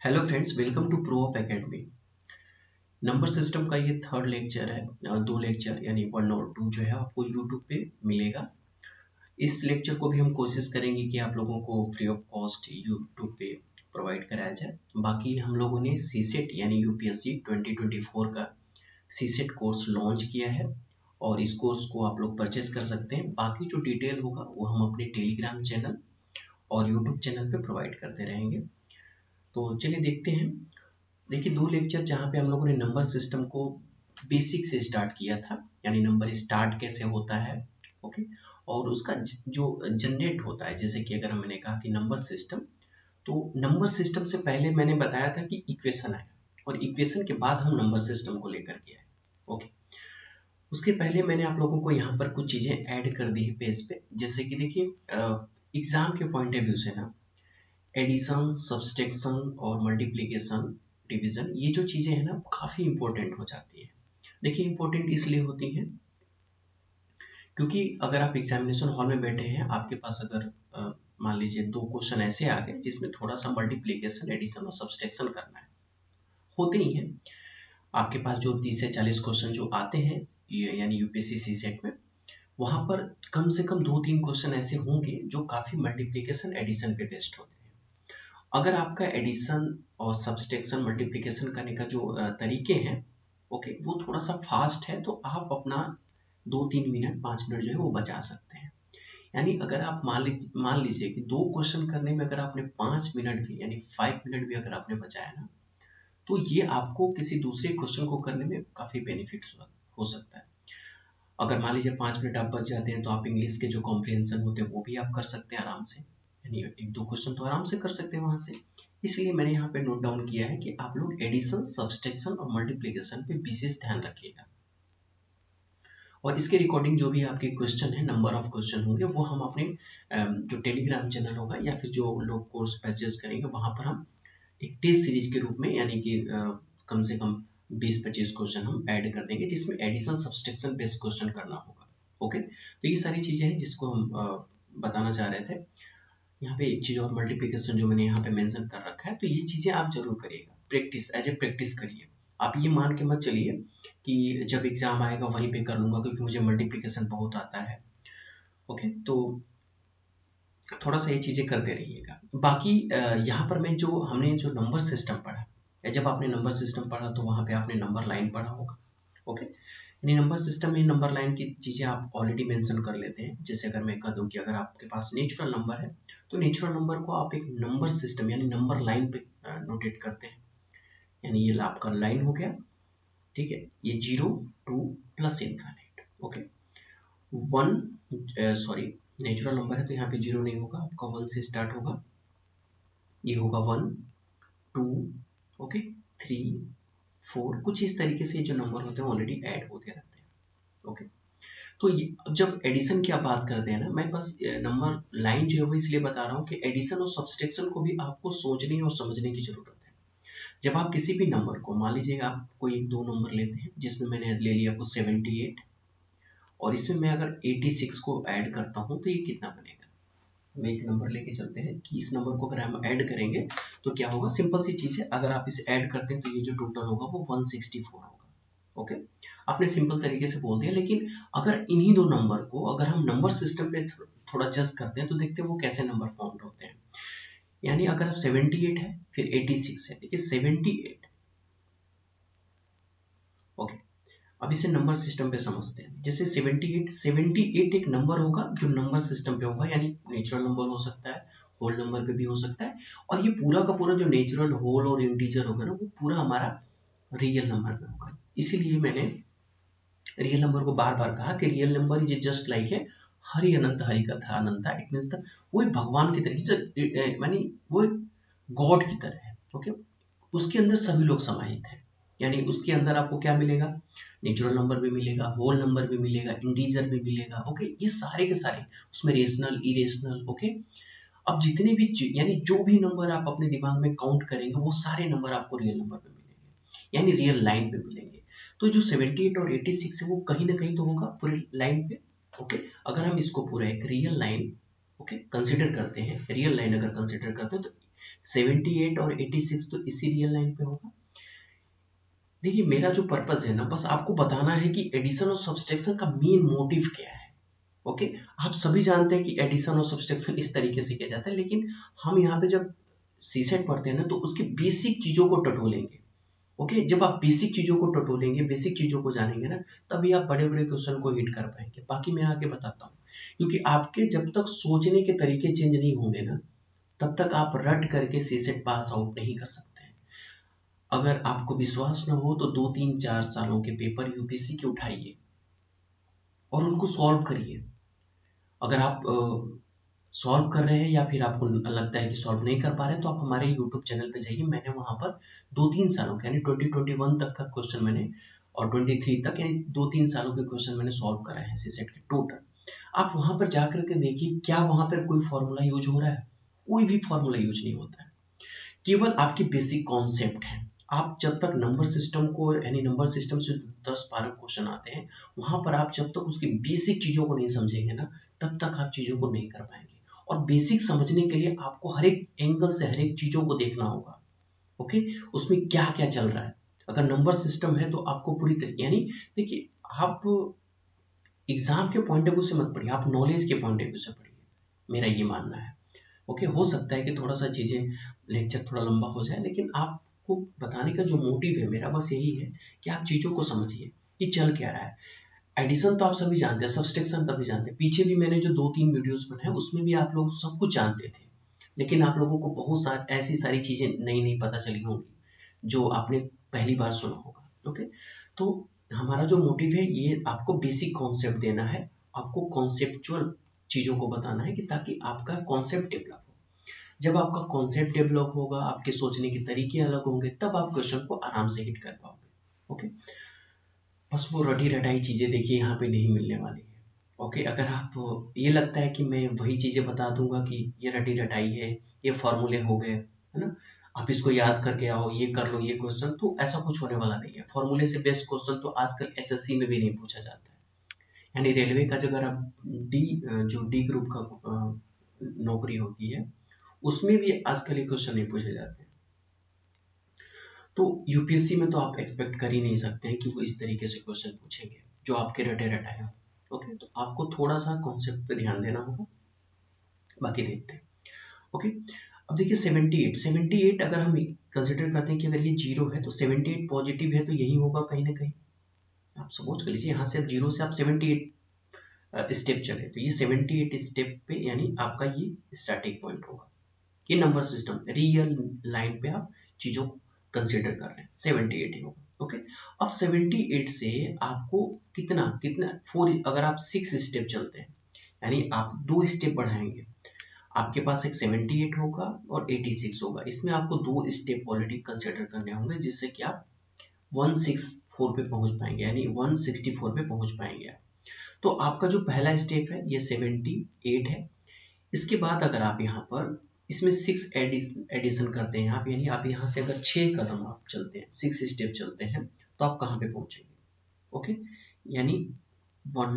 Hello friends, welcome to pro of academy. Number system का ये third lecture है। दो लेक्चर यानी 1 और 2 जो है आपको यूट्यूब पे मिलेगा। इस लेक्चर को भी हम कोशिश करेंगे कि आप लोगों को फ्री ऑफ कॉस्ट यूट्यूब पे प्रोवाइड कराया जाए। बाकी हम लोगों ने सीसेट यानी यूपीएससी 2024 का सीसेट कोर्स लॉन्च किया है और इस कोर्स को आप लोग परचेज कर सकते हैं। बाकी जो डिटेल होगा वो हम अपने टेलीग्राम चैनल और यूट्यूब चैनल पे प्रोवाइड करते रहेंगे। तो चलिए देखते हैं। देखिए, दो लेक्चर जहाँ पे हम लोगों ने नंबर सिस्टम को बेसिक से स्टार्ट किया था, यानी नंबर स्टार्ट कैसे होता है, ओके, और उसका जो जनरेट होता है। जैसे कि अगर मैंने कहा कि नंबर सिस्टम, तो नंबर सिस्टम से पहले मैंने बताया था कि इक्वेशन है और इक्वेशन के बाद हम नंबर सिस्टम को लेकर के आए। ओके, उसके पहले मैंने आप लोगों को यहाँ पर कुछ चीजें ऐड कर दी है पेज पे। जैसे कि देखिए, एग्जाम के पॉइंट ऑफ व्यू से ना, एडिशन, सब्सट्रैक्शन और मल्टीप्लिकेशन, डिवीजन, ये जो चीजें हैं ना काफी इंपॉर्टेंट हो जाती है। देखिए, इंपॉर्टेंट इसलिए होती हैं क्योंकि अगर आप एग्जामिनेशन हॉल में बैठे हैं, आपके पास अगर मान लीजिए दो क्वेश्चन ऐसे आ गए जिसमें थोड़ा सा मल्टीप्लिकेशन, एडिशन और सब्सट्रैक्शन करना है, होते ही हैं आपके पास जो 30 से 40 क्वेश्चन जो आते हैं यानी यूपीएससी सीसेट में, वहां पर कम से कम 2-3 क्वेश्चन ऐसे होंगे जो काफी मल्टीप्लिकेशन, एडिशन पे बेस्ड होते हैं। अगर आपका एडिशन और सब्सट्रैक्शन, मल्टीप्लिकेशन करने का जो तरीके हैं, ओके, वो थोड़ा सा फास्ट है, तो आप अपना 2-3 मिनट, 5 मिनट जो है वो बचा सकते हैं। यानी अगर आप मान लीजिए कि दो क्वेश्चन करने में अगर आपने 5 मिनट भी यानी 5 मिनट भी अगर आपने बचाया ना, तो ये आपको किसी दूसरे क्वेश्चन को करने में काफी बेनिफिट हो सकता है। अगर मान लीजिए 5 मिनट आप बच जाते हैं, तो आप इंग्लिश के जो कॉम्प्रिहेंशन होते हैं वो भी आप कर सकते हैं आराम से, यानी एक दो क्वेश्चन तो आराम से कर सकते हैं वहां से। इसलिए मैंने यहाँ पे नोट डाउन किया है कि आप लोग एडिशन, सब्सट्रैक्शन और मल्टीप्लिकेशन पे विशेष ध्यान रखिएगा। और इसके रिकॉर्डिंग जो भी आपके क्वेश्चन है, नंबर ऑफ क्वेश्चन होंगे, वो हम अपने जो टेलीग्राम चैनल होगा या फिर जो लोग कोर्स परचेज करेंगे वहां पर हम एक टेस्ट सीरीज के रूप में, यानी कि कम से कम 20-25 क्वेश्चन हम ऐड कर देंगे जिसमें एडिशन, सब्सट्रैक्शन बेस्ड क्वेश्चन करना होगा। ओके, तो ये सारी चीजें हैं जिसको हम बताना चाह रहे थे। यहाँ पे एक चीज और, मल्टीप्लिकेशन जो मैंने यहाँ पे मेंशन कर रखा है, तो ये चीजें आप जरूर करिएगा, प्रैक्टिस एज ए प्रैक्टिस करिए। आप ये मान के मत चलिए कि जब एग्जाम आएगा वहीं पे कर लूंगा क्योंकि मुझे मल्टीप्लिकेशन बहुत आता है। ओके, तो थोड़ा सा ये चीजें करते रहिएगा। बाकी यहाँ पर मैं जो हमने जो नंबर सिस्टम पढ़ा, या जब आपने नंबर सिस्टम पढ़ा तो वहां पे आपने नंबर लाइन पढ़ा होगा। ओके, यानी नंबर सिस्टम में नंबर लाइन की चीजें आप ऑलरेडी मेंशन कर लेते हैं। जैसे अगर मैं कह दूं कि अगर आपके पास नेचुरल नंबर है, तो नेचुरल नंबर को आप एक नंबर सिस्टम यानी नंबर लाइन पे नोटेट करते हैं। यानी ये आपका लाइन हो गया, ठीक है, ये 0 2 plus infinite. Okay, 1, sorry, natural number है तो यहाँ पे 0 नहीं होगा, आपका 1 से स्टार्ट होगा, ये होगा 1 2, ओके, 3 4, कुछ इस तरीके से जो नंबर होते हैं ऑलरेडी ऐड होते रहते हैं। ओके, तो ये अब जब एडिशन की आप बात करते हैं ना, मैं बस नंबर लाइन जो है वो इसलिए बता रहा हूँ कि एडिशन और सब्सट्रैक्शन को भी आपको सोचने और समझने की जरूरत है। जब आप किसी भी नंबर को, मान लीजिए आप कोई एक दो नंबर लेते हैं, जिसमें मैंने ले लिया आपको 78, और इसमें मैं अगर 86 को ऐड करता हूँ तो ये कितना बनेगा। हम एक नंबर लेके चलते हैं कि इस नंबर को अगर हम ऐड करेंगे तो क्या होगा। सिंपल सी चीज है, अगर आप इसे ऐड करते हैं तो ये जो टोटल होगा वो 164 होगा। ओके, आपने सिंपल तरीके से बोल दिया। लेकिन अगर इन्हीं दो नंबर को अगर हम नंबर सिस्टम पे थोड़ा जस्ट करते हैं तो देखते हैं वो कैसे नंबर फॉर्म होते हैं। यानी अगर आप 78 है फिर 86 है, देखिए 78, ओके, अब इसे नंबर सिस्टम पे समझते हैं। जैसे 78 एक नंबर होगा जो नंबर सिस्टम पे होगा, यानी नेचुरल नंबर हो सकता है, होल नंबर पे भी हो सकता है, और ये पूरा का पूरा जो नेचुरल, होल और इंटीजर होगा ना, वो पूरा हमारा रियल नंबर में होगा। इसीलिए मैंने रियल नंबर को बार बार कहा कि real number is just like है हरि अनंत, हरि कथा अनंता। इट मीन्स द वो एक भगवान की तरह, यानी वो एक गॉड की तरह है। ओके, उसके अंदर सभी लोग समाहित हैं। यानी उसके अंदर आपको क्या मिलेगा, नेचुरल नंबर भी मिलेगा, होल नंबर भी मिलेगा, इंटीजर भी मिलेगा। ओके, ये सारे के सारे, उसमें रेशनल, इरेशनल। ओके, अब जितने भी यानी जो भी नंबर आप अपने दिमाग में काउंट करेंगे वो सारे नंबर आपको रियल नंबर पे मिलेंगे, यानी रियल लाइन पे मिलेंगे। तो जो 78 और 86 है वो कहीं ना कहीं तो होगा पूरी लाइन पे। ओके, अगर हम इसको पूरा एक रियल लाइन, ओके, कंसिडर करते हैं, रियल लाइन अगर कंसिडर करते हैं, तो 78 और 86 तो इसी रियल लाइन पे होगा। देखिए मेरा जो पर्पस है ना, बस आपको बताना है कि एडिशन और सब्सट्रैक्शन का मेन मोटिव क्या है। ओके, आप सभी जानते हैं कि एडिशन और सब्सट्रैक्शन इस तरीके से किया जाता है, लेकिन हम यहाँ पे जब सीसेट पढ़ते हैं ना तो उसकी बेसिक चीजों को टटोलेंगे। ओके, जब आप बेसिक चीजों को टटोलेंगे, बेसिक चीजों को जानेंगे ना, तभी आप बड़े बड़े क्वेश्चन को हिट कर पाएंगे। बाकी मैं आगे बताता हूँ, क्योंकि आपके जब तक सोचने के तरीके चेंज नहीं होंगे ना, तब तक आप रट करके सीसेट पास आउट नहीं कर सकते हैं। अगर आपको विश्वास न हो तो 2-3-4 सालों के पेपर यूपीएससी के उठाइए और उनको सॉल्व करिए। अगर आप सॉल्व कर रहे हैं या फिर आपको लगता है कि सॉल्व नहीं कर पा रहे हैं, तो आप हमारे यूट्यूब चैनल पे जाइए। मैंने वहां पर 2-3 सालों के यानी 2021 तक का क्वेश्चन मैंने, और 23 तक यानी 2-3 सालों के क्वेश्चन मैंने सॉल्व कराए हैं सीसेट के टोटल। आप वहां पर जाकर के देखिए क्या वहां पर कोई फॉर्मूला यूज हो रहा है। कोई भी फॉर्मूला यूज नहीं होता है, केवल आपकी बेसिक कॉन्सेप्ट है। आप जब तक नंबर सिस्टम को, यानी नंबर सिस्टम से 10-12 क्वेश्चन आते हैं, वहां पर आप जब तक उसकी बेसिक चीजों को नहीं समझेंगे ना, तब तक आप चीजों को नहीं कर पाएंगे। और बेसिक समझने के लिए आपको हर एक एंगल से हर एक चीजों को देखना होगा। ओके, उसमें क्या क्या चल रहा है। अगर नंबर सिस्टम है तो आपको पूरी तरीके, यानी देखिए आप एग्जाम के पॉइंट ऑफ व्यू से मत पढ़िए, आप नॉलेज के पॉइंट ऑफ व्यू से पढ़िए, मेरा ये मानना है। ओके, हो सकता है कि थोड़ा सा चीजें, लेक्चर थोड़ा लंबा हो जाए, लेकिन आपको बताने का जो मोटिव है मेरा बस यही है कि आप चीजों को समझिए कि चल क्या रहा है। एडिशन तो आप सभी जानते हैं, सब्सट्रैक्शन तभी जानते हैं। पीछे भी मैंने जो 2-3 वीडियोस बनाए उसमें भी आप लोग सब कुछ जानते थे, लेकिन आप लोगों को बहुत सारी ऐसी सारी चीजें नई नई पता चली होंगी जो आपने पहली बार सुना होगा। ओके, तो हमारा जो मोटिव है ये आपको बेसिक कॉन्सेप्ट देना है, आपको कॉन्सेप्चुअल चीजों को बताना है कि ताकि आपका कॉन्सेप्ट डेवलप हो। जब आपका कॉन्सेप्ट डेवलप होगा, आपके सोचने के तरीके अलग होंगे, तब आप क्वेश्चन को आराम से हिट कर पाओगे। ओके, बस वो रटी रटाई चीजें देखिए यहाँ पे नहीं मिलने वाली है। ओके, अगर आप ये लगता है कि मैं वही चीजें बता दूंगा कि ये रटी रटाई है, ये फॉर्मूले हो गए, है ना, आप इसको याद करके आओ, ये कर लो ये क्वेश्चन, तो ऐसा कुछ होने वाला नहीं है। फॉर्मूले से बेस्ट क्वेश्चन तो आजकल एसएससी में भी नहीं पूछा जाता है। यानी रेलवे का अगर आप जो डी ग्रुप का नौकरी होती है, उसमें भी आजकल ये क्वेश्चन नहीं पूछे जाते हैं। तो यूपीएससी में तो आप एक्सपेक्ट कर ही नहीं सकते हैं कि वो इस तरीके से क्वेश्चन पूछेंगे जो आपके रटे रटाए हो। ओके, तो आपको थोड़ा सा कॉन्सेप्ट पे ध्यान देना होगा, बाकी देखते हैं। ओके, अब देखिए 78 अगर हम कंसिडर करते हैं कि अगर ये 0 है तो 78 पॉजिटिव है, तो यही होगा कहीं ना कहीं। आप सपोज कर लीजिए यहाँ से आप 0 से आप 78 स्टेप चले, तो ये 78 स्टेप पे यानी आपका ये स्टार्टिंग पॉइंट होगा। ये नंबर सिस्टम रियल लाइन पे आप चीजों को कंसीडर कर रहे हैं, 78 ही होगा। ओके, अब 78 से आपको कितना कितना 4, अगर आप 6 स्टेप चलते हैं, यानी आप 2 स्टेप बढ़ाएंगे, आपके पास एक 78 होगा और 86 होगा। इसमें आपको 2 स्टेप ऑलरेडी कंसीडर करने होंगे, जिससे कि आप 164 पे पहुंच पाएंगे, यानी 164 पे पहुंच पाएंगे आप। तो आपका जो पहला स्टेप है ये 78 है। इसके बाद अगर आप यहाँ पर इसमें 6 एडिशन करते हैं आप, यानी आप यहाँ से अगर 6 कदम आप चलते हैं, 6 स्टेप चलते हैं, तो आप कहाँ पे पहुंचेंगे। ओके, यानी 1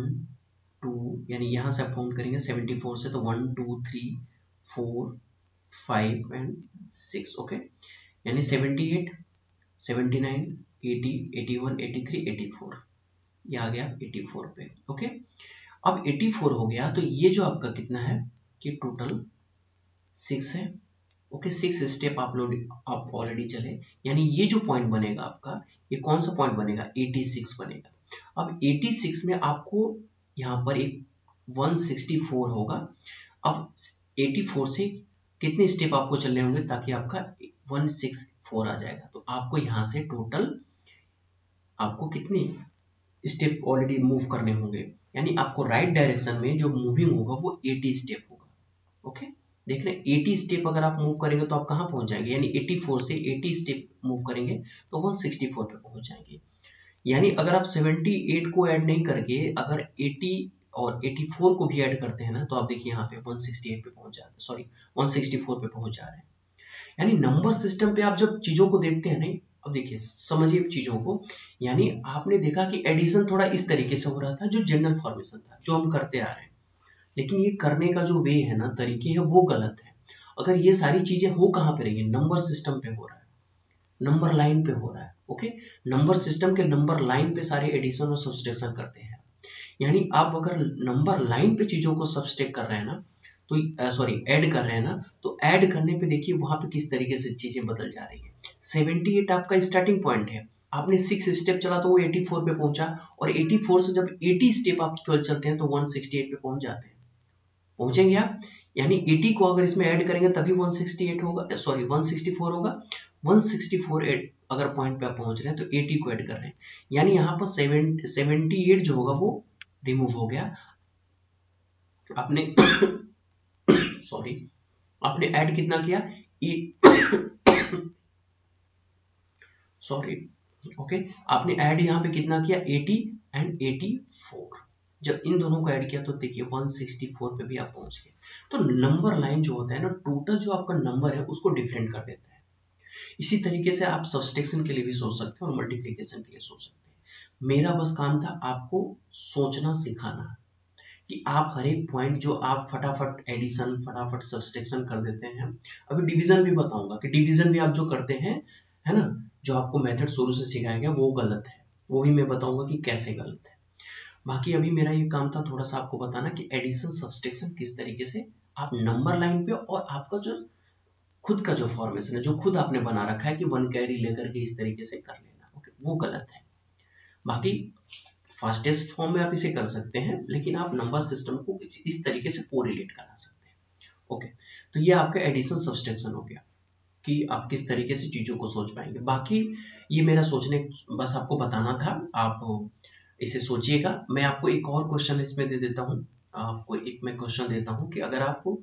2, यानी यहाँ से आप काउंट करेंगे 74 से, तो 1 2 3 4 5 एंड 6। ओके, यानी 78 79 80 81 83 84, ये आ गया 84 पे। ओके, अब 84 हो गया तो ये जो आपका कितना है कि टोटल 6 है। ओके, 6 स्टेप आप ऑलरेडी चले, यानी ये जो पॉइंट बनेगा आपका, ये कौन सा पॉइंट बनेगा, 86 बनेगा। अब 86 में आपको यहाँ पर एक 164 होगा। अब 84 से कितने स्टेप आपको चलने होंगे ताकि आपका 164 आ जाएगा, तो आपको यहाँ से टोटल आपको कितने स्टेप ऑलरेडी मूव करने होंगे, यानी आपको राइट डायरेक्शन में जो मूविंग होगा वो 80 स्टेप होगा। ओके, देख रहे हैं 80 स्टेप अगर आप मूव करेंगे तो आप कहाँ पहुंच जाएंगे, यानी 84 से 80 स्टेप मूव करेंगे तो 164 पे पहुंच जाएंगे। यानी अगर आप 78 को ऐड नहीं करके अगर 80 और 84 को भी ऐड करते हैं ना, तो आप देखिए यहाँ पे 168 पे पहुंच जाते हैं, सॉरी 164 पे पहुंच जा रहे हैं। यानी नंबर सिस्टम पे आप जब चीजों को देखते हैं नहीं, अब देखिए समझिए चीजों को, यानी आपने देखा कि एडिशन थोड़ा इस तरीके से हो रहा था जो जनरल फॉर्मेशन था, जो हम करते आ रहे हैं, लेकिन ये करने का जो वे है ना, तरीके हैं, वो गलत है। अगर ये सारी चीजें हो कहाँ पे रही है, नंबर सिस्टम पे हो रहा है, नंबर लाइन पे हो रहा है। ओके, नंबर सिस्टम के नंबर लाइन पे सारे एडिशन और सब्सट्रैक्शन करते हैं। यानी आप अगर नंबर लाइन पे चीजों को सब्सट्रैक्ट कर रहे हैं ना, तो सॉरी ऐड कर रहे हैं ना, तो ऐड करने पे देखिए वहां पे किस तरीके से चीजें बदल जा रही है। 78 आपका स्टार्टिंग पॉइंट है, आपने 6 स्टेप चला तो वो 84 पे पहुंचा, और 84 से जब 80 स्टेप आप केवल चलते हैं तो 168 पे पहुंच जाते हैं, पहुंचेंगे आप। यानी 80 को अगर इसमें ऐड करेंगे तभी 168 होगा, सॉरी 164 होगा। 164 अगर पॉइंट पे आप पहुंच रहे हैं तो 80 को ऐड कर रहे हैं, यानी यहाँ पर 78 जो होगा वो रिमूव हो गया। आपने सॉरी आपने ऐड कितना किया, सॉरी ओके, आपने ऐड यहाँ पे कितना किया, 80 एंड 84। जब इन दोनों को ऐड किया तो देखिए 164 पे भी आप पहुंच गए। तो नंबर लाइन जो होता है ना, टोटल जो आपका नंबर है उसको डिफरेंट कर देता है। इसी तरीके से आप सब्सट्रैक्शन के लिए भी सोच सकते हैं और मल्टीप्लिकेशन के लिए सोच सकते हैं। मेरा बस काम था आपको सोचना सिखाना, कि आप हर एक पॉइंट जो आप फटाफट एडिशन फटाफट सब्सट्रैक्शन कर देते हैं। अभी डिवीजन भी बताऊंगा कि डिवीजन भी आप जो करते हैं, है ना, जो आपको मेथड शुरू से सिखाया गया वो गलत है, वो भी मैं बताऊंगा कि कैसे गलत है। बाकी अभी मेरा ये काम था थोड़ा सा आपको बताना कि एडिशन सब्सट्रैक्शन किस तरीके से आप नंबर लाइन पे, और आपका जो खुद का जो फॉर्मेशन है, जो खुद आपने बना रखा है कि वन कैरी लेकर के इस तरीके से कर लेना, ओके, वो गलत है। बाकी फास्टेस्ट फॉर्म में आप इसे कर सकते हैं, लेकिन आप नंबर सिस्टम को इस तरीके से कोरिलेट करा सकते हैं। ओके, तो ये आपका एडिशन सब्सट्रैक्शन हो गया कि आप किस तरीके से चीजों को सोच पाएंगे। बाकी ये मेरा सोचने बस आपको बताना था, आप इसे सोचिएगा। मैं आपको एक और क्वेश्चन इसमें दे देता हूँ, आपको एक मैं क्वेश्चन देता हूँ कि अगर आपको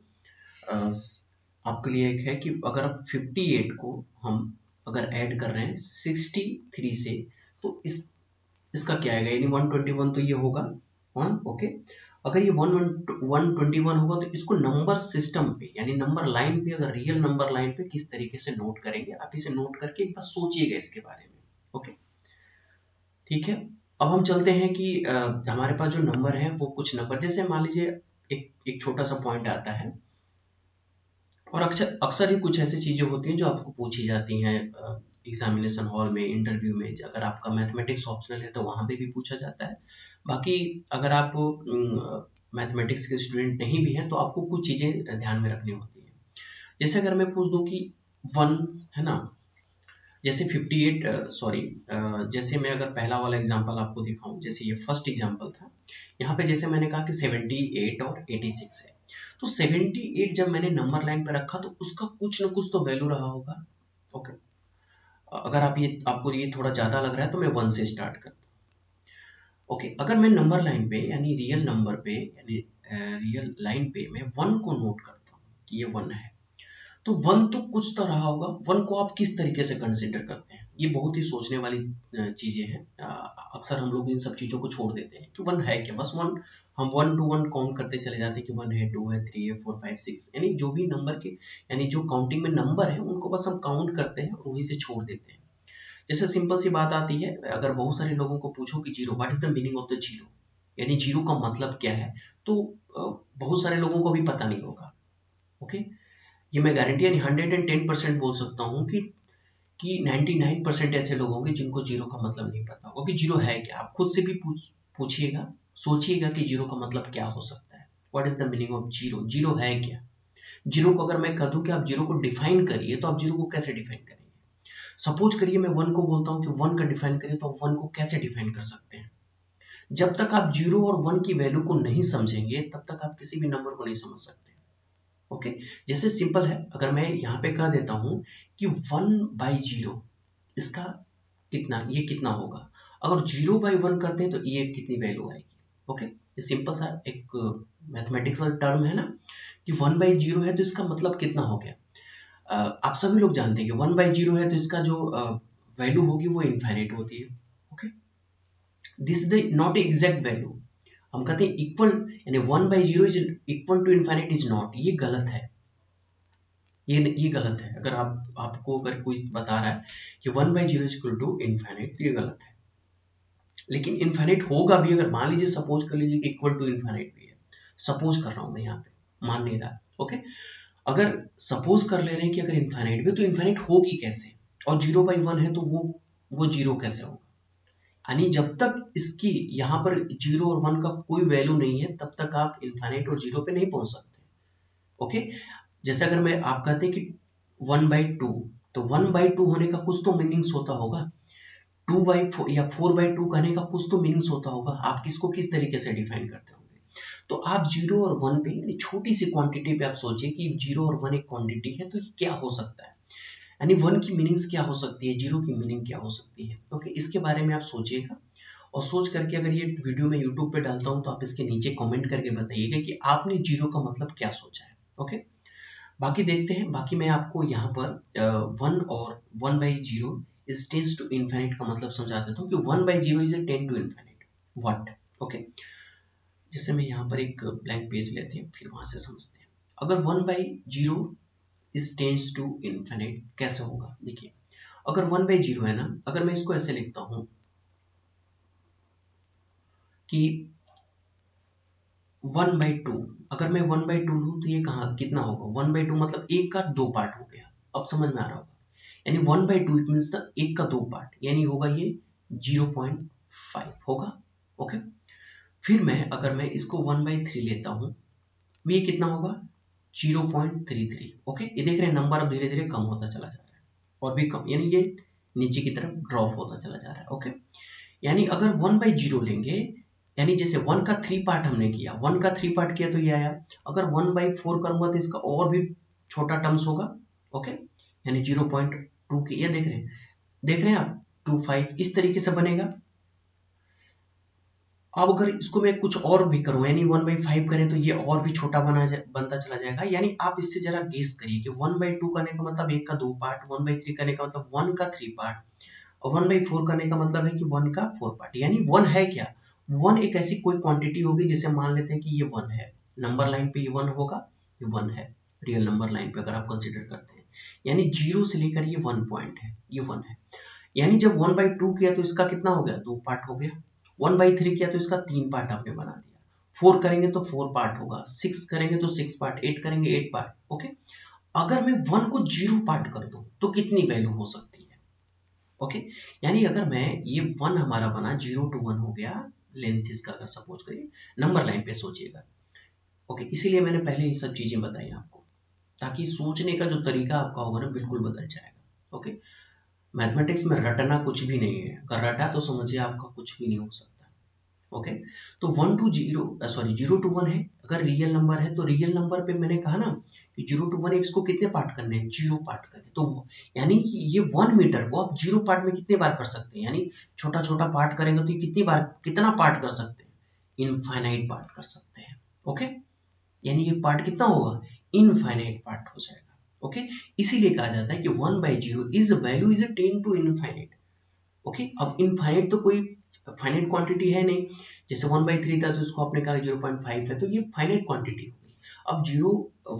आपके लिए एक है कि अगर आप 58 को हम अगर ऐड कर रहे हैं 63 से, तो इसका क्या आएगा, यानी 121 तो ये होगा 1, ओके। अगर ये 121 होगा तो इसको नंबर सिस्टम पे यानी नंबर लाइन पे, अगर रियल नंबर लाइन पे किस तरीके से नोट करेंगे, आप इसे नोट करके एक बार सोचिएगा इसके बारे में। ओके, ठीक है। अब हम चलते हैं कि हमारे पास जो नंबर है वो कुछ नंबर, जैसे मान लीजिए एक छोटा सा पॉइंट आता है, और अक्सर अक्सर ही कुछ ऐसी चीजें होती हैं जो आपको पूछी जाती हैं एग्जामिनेशन हॉल में, इंटरव्यू में। अगर आपका मैथमेटिक्स ऑप्शनल है तो वहां पे भी पूछा जाता है। बाकी अगर आप मैथमेटिक्स के स्टूडेंट नहीं भी हैं तो आपको कुछ चीजें ध्यान में रखनी होती हैं। जैसे अगर मैं पूछ दूं कि 1 है ना, जैसे 58 सॉरी जैसे मैं अगर पहला वाला एग्जांपल आपको दिखाऊं, जैसे ये फर्स्ट एग्जांपल था, यहाँ पे जैसे मैंने कहा कि 78 और 86 है, तो 78 जब मैंने नंबर लाइन पे रखा तो उसका कुछ ना कुछ तो वैल्यू रहा होगा। ओके, अगर आपको ये थोड़ा ज्यादा लग रहा है तो मैं 1 से स्टार्ट करता हूँ। ओके, अगर मैं नंबर लाइन पे यानी रियल नंबर पे यानी रियल लाइन पे मैं 1 को नोट करता हूँ कि ये 1 है, तो 1 तो कुछ तो रहा होगा। 1 को आप किस तरीके से कंसिडर करते हैं, ये बहुत ही सोचने वाली चीजें हैं। अक्सर हम लोग इन सब चीजों को छोड़ देते हैं कि 1 है क्या, बस 1 हम 1 टू 1 काउंट करते चले जाते हैं कि 1 है, 2 है, 3 है, 4 5 6, यानी जो भी नंबर के यानी जो काउंटिंग में नंबर है उनको बस हम काउंट करते हैं और वहीं से छोड़ देते हैं। जैसे सिंपल सी बात आती है, अगर बहुत सारे लोगों को पूछो कि zero, what is the meaning of the zero, यानी जीरो का मतलब क्या है, तो बहुत सारे लोगों को भी पता नहीं होगा। ओके, ये मैं गारंटी यानी 110% बोल सकता हूँ कि 99% ऐसे लोग होंगे जिनको जीरो का मतलब नहीं पता होगा कि जीरो है क्या। आप खुद से भी पूछिएगा, सोचिएगा कि जीरो का मतलब क्या हो सकता है, what is the meaning of zero, zero है क्या। जीरो को अगर मैं कह दूं कि आप जीरो को डिफाइन करिए, तो आप जीरो को कैसे डिफाइन करेंगे। सपोज करिए मैं 1 को बोलता हूँ कि 1 का डिफाइन करिए, तो 1 को कैसे डिफाइन कर सकते हैं। जब तक आप जीरो और 1 की वैल्यू को नहीं समझेंगे तब तक आप किसी भी नंबर को नहीं समझ सकते। ओके, जैसे सिंपल है, अगर मैं यहाँ पे कह देता हूँ कि 1/0 इसका कितना, ये कितना होगा, अगर 0/1 करते हैं तो ये कितनी वैल्यू आएगी। ओके, ये सिंपल सा एक मैथमेटिकल टर्म है ना कि 1/0 है तो इसका मतलब कितना हो गया। आप सभी लोग जानते हैं कि 1/0 है तो इसका जो वैल्यू होगी वो इनफाइनाइट होती है। Okay, this is the not exact value. हम कहते हैं इक्वल, यानी 1/0 is equal to infinite is not, ये गलत है। ये गलत है। अगर आपको अगर कोई बता रहा है कि 1/0 इज इक्वल टू इनफाइनाइट, तो ये गलत है। लेकिन इनफाइनाइट होगा भी, अगर मान लीजिए सपोज कर लीजिए कि इक्वल टू इनफाइनाइट भी है, सपोज कर रहा हूं मैं, यहाँ पे मान नहीं रहा। ओके, अगर सपोज कर ले रहे हैं कि अगर इनफाइनाइट में, तो इनफाइनाइट होगी कैसे, और 0/1 है तो वो 0 कैसे होगा। यानी जब तक इसकी यहाँ पर 0 और 1 का कोई वैल्यू नहीं है तब तक आप इनफाइनाइट और 0 पे नहीं पहुंच सकते। ओके, जैसे अगर मैं आप कहते हैं कि 1/2, तो 1/2 होने का कुछ तो मीनिंग्स होता होगा, 2/4 या 4/2 कहने का कुछ तो मीनिंग्स होता होगा। आप किसको किस तरीके से डिफाइन करते होंगे। तो आप 0 और 1 पे, यानी छोटी सी क्वांटिटी पे आप सोचिए कि 0 और 1 एक क्वांटिटी है, तो ये क्या हो सकता है, यानी 1 की मीनिंग्स क्या हो सकती है, 0 की मीनिंग क्या हो सकती है। ओके, इसके बारे में आप सोचिएगा, और सोच करके अगर ये वीडियो मैं यूट्यूब पे डालता हूँ तो आप इसके नीचे कमेंट करके बताइएगा कि आपने 0 का मतलब क्या सोचा है। ओके, बाकी देखते हैं। बाकी मैं आपको यहाँ पर 1 और 1/0 इज टेंस टू इनफाइनाइट का मतलब समझा देता हूँ कि 1/0 is a 10 to infinite what. Okay, जैसे मैं यहाँ पर एक ब्लैंक पेज लेते हैं, फिर वहां से समझते हैं। अगर 1/0 इज टेंस टू इनफाइनाइट कैसे होगा, देखिए अगर 1/0 है ना, अगर मैं इसको ऐसे लिखता हूँ कि 1/2, अगर मैं 1/2 लूँ तो ये कहाँ कितना होगा, 1/2 मतलब एक का 2 पार्ट हो गया। अब समझ में आ रहा होगा, यानी 1/2 इट मीन्स द एक का 2 पार्ट, यानी होगा ये 0.5 होगा। ओके, फिर मैं अगर मैं इसको 1/3 लेता हूँ, ये कितना होगा 0.33। ओके, ये देख रहे हैं नंबर अब धीरे धीरे कम होता चला जा रहा है, और भी कम, यानी ये नीचे की तरफ ड्रॉप होता चला जा रहा है। ओके, यानी अगर 1/0 लेंगे, यानी जैसे 1 का 3 पार्ट हमने किया, 1 का 3 पार्ट किया तो ये आया। अगर 1/4 करूंगा तो इसका और भी छोटा टर्म्स होगा। ओके, यानी 0.2 के, ये देख रहे हैं आप 25 इस तरीके से बनेगा। अब अगर इसको मैं कुछ और भी करूं, यानी 1/5 करें तो ये और भी छोटा बनता चला जाएगा। यानी आप इससे जरा गेस करिए कि 1/2 करने का मतलब एक का 2 पार्ट, 1/3 करने का मतलब 1 का 3 पार्ट, और 1/4 करने का मतलब है कि 1 का 4 पार्ट। यानी 1 है क्या, 1 एक ऐसी कोई क्वांटिटी होगी जिसे मान लेते हैं कि ये 1 है, नंबर लाइन पे ये 1 होगा, ये 1 है रियल नंबर लाइन पे अगर आप कंसीडर करते हैं। यानी 0 से लेकर ये 1 पॉइंट है, ये 1 है। यानी जब 1/2 किया तो इसका कितना हो गया, 2 पार्ट हो गया। 1/3 किया तो इसका 3 पार्ट आपने बना दिया। 4 करेंगे तो 4 पार्ट होगा, 6 करेंगे तो 6 पार्ट, 8 करेंगे 8 पार्ट। ओके, अगर मैं 1 को 0 पार्ट कर दूं तो कितनी वैल्यू हो सकती है। ओके, यानी अगर मैं ये 1 हमारा बना, 0 to 1 हो गया लेंथ इसका, अगर सपोज करिए नंबर लाइन पे सोचिएगा। ओके, इसीलिए मैंने पहले ये सब चीजें बताई आपको, ताकि सोचने का जो तरीका आपका होगा ना बिल्कुल बदल जाएगा। ओके, मैथमेटिक्स में रटना कुछ भी नहीं है, अगर रटा तो समझिए आपका कुछ भी नहीं हो सकता। ओके, तो 1 to 0 सॉरी 0 to 1 है, अगर रियल नंबर है तो रियल नंबर पे मैंने कहा ना कि 0 to 1 इसको कितने पार्ट करने हैं, 0 पार्ट करने, तो यानी कि ये 1 मीटर को आप 0 पार्ट में कितने बार कर सकते हैं, यानी छोटा छोटा पार्ट करेंगे तो ये कितनी बार कितना पार्ट कर सकते हैं, इनफाइनाइट पार्ट कर सकते हैं। ओके, यानी ये पार्ट कितना होगा, इनफाइनाइट पार्ट हो जाएगा। ओके, इसीलिए कहा जाता है कि 1/0 is value is a 10 to infinite. Okay, अब इनफाइनाइट तो कोई फाइनाइट क्वांटिटी है नहीं, जैसे 1/3 था तो इसको आपने कहा 0.5 है, तो ये फाइनाइट क्वांटिटी हो गई। अब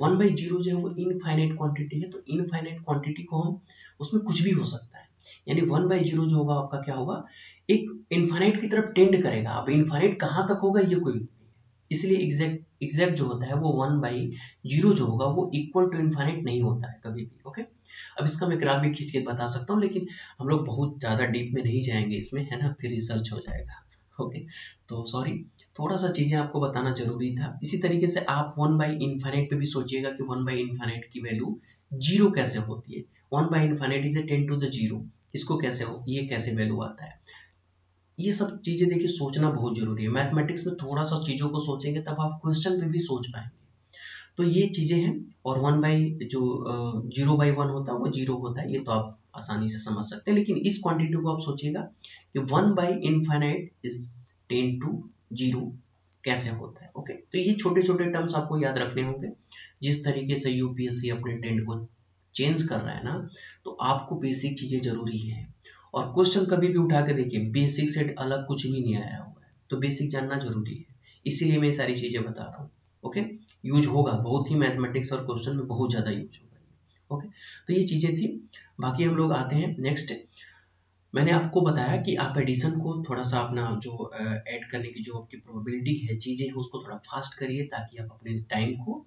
1/0 जो है वो इनफाइनाइट क्वांटिटी है, तो इनफाइनाइट क्वांटिटी को हम, उसमें कुछ भी हो सकता है, यानी 1/0 जो होगा आपका क्या होगा, एक इनफाइनाइट की तरफ टेंड करेगा। अब इनफाइनाइट कहाँ तक होगा ये कोई, इसलिए एग्जैक्ट जो होता है वो 1/0 जो होगा वो इक्वल टू इनफाइनाइट नहीं होता है कभी भी। ओके, अब इसका मैं ग्राफ भी खींच के बता सकता हूँ, लेकिन हम लोग बहुत ज़्यादा डीप में नहीं जाएंगे इसमें, है ना, फिर रिसर्च हो जाएगा। ओके, तो सॉरी, थोड़ा सा चीज़ें आपको बताना जरूरी था। इसी तरीके से आप 1/इनफाइनाइट पे भी सोचिएगा कि 1/इनफाइनाइट की वैल्यू 0 कैसे होती है। 1/इनफाइनाइट इज 10 to the 0, इसको कैसे हो, ये कैसे वैल्यू आता है। ये सब चीजें देखिए सोचना बहुत जरूरी है। मैथमेटिक्स में थोड़ा सा चीजों को सोचेंगे तब आप क्वेश्चन पे भी सोच पाएंगे। तो ये चीजें हैं, और 0/1 होता है वो 0 होता है, ये तो आप आसानी से समझ सकते हैं। लेकिन इस क्वांटिटी को आप सोचिएगा कि 1/इनफाइनाइट इज 10 to 0 कैसे होता है। ओके, तो ये छोटे छोटे टर्म्स आपको याद रखने होंगे। जिस तरीके से यूपीएससी अपने ट्रेंड को चेंज कर रहा है ना, तो आपको बेसिक चीजें जरूरी है। और क्वेश्चन कभी भी उठा के देखिए, बेसिक से अलग कुछ भी नहीं आया हुआ है, तो बेसिक जानना जरूरी है। इसीलिए मैं ये सारी चीजें बता रहा हूँ। ओके, यूज होगा बहुत ही, मैथमेटिक्स और क्वेश्चन में बहुत ज्यादा यूज होगा। ओके, तो ये चीजें थी। बाकी हम लोग आते हैं नेक्स्ट। मैंने आपको बताया कि आप एडिशन को थोड़ा सा अपना जो ऐड करने की जो आपकी प्रोबेबिलिटी है, चीजें हैं, उसको थोड़ा फास्ट करिए ताकि आप अपने टाइम को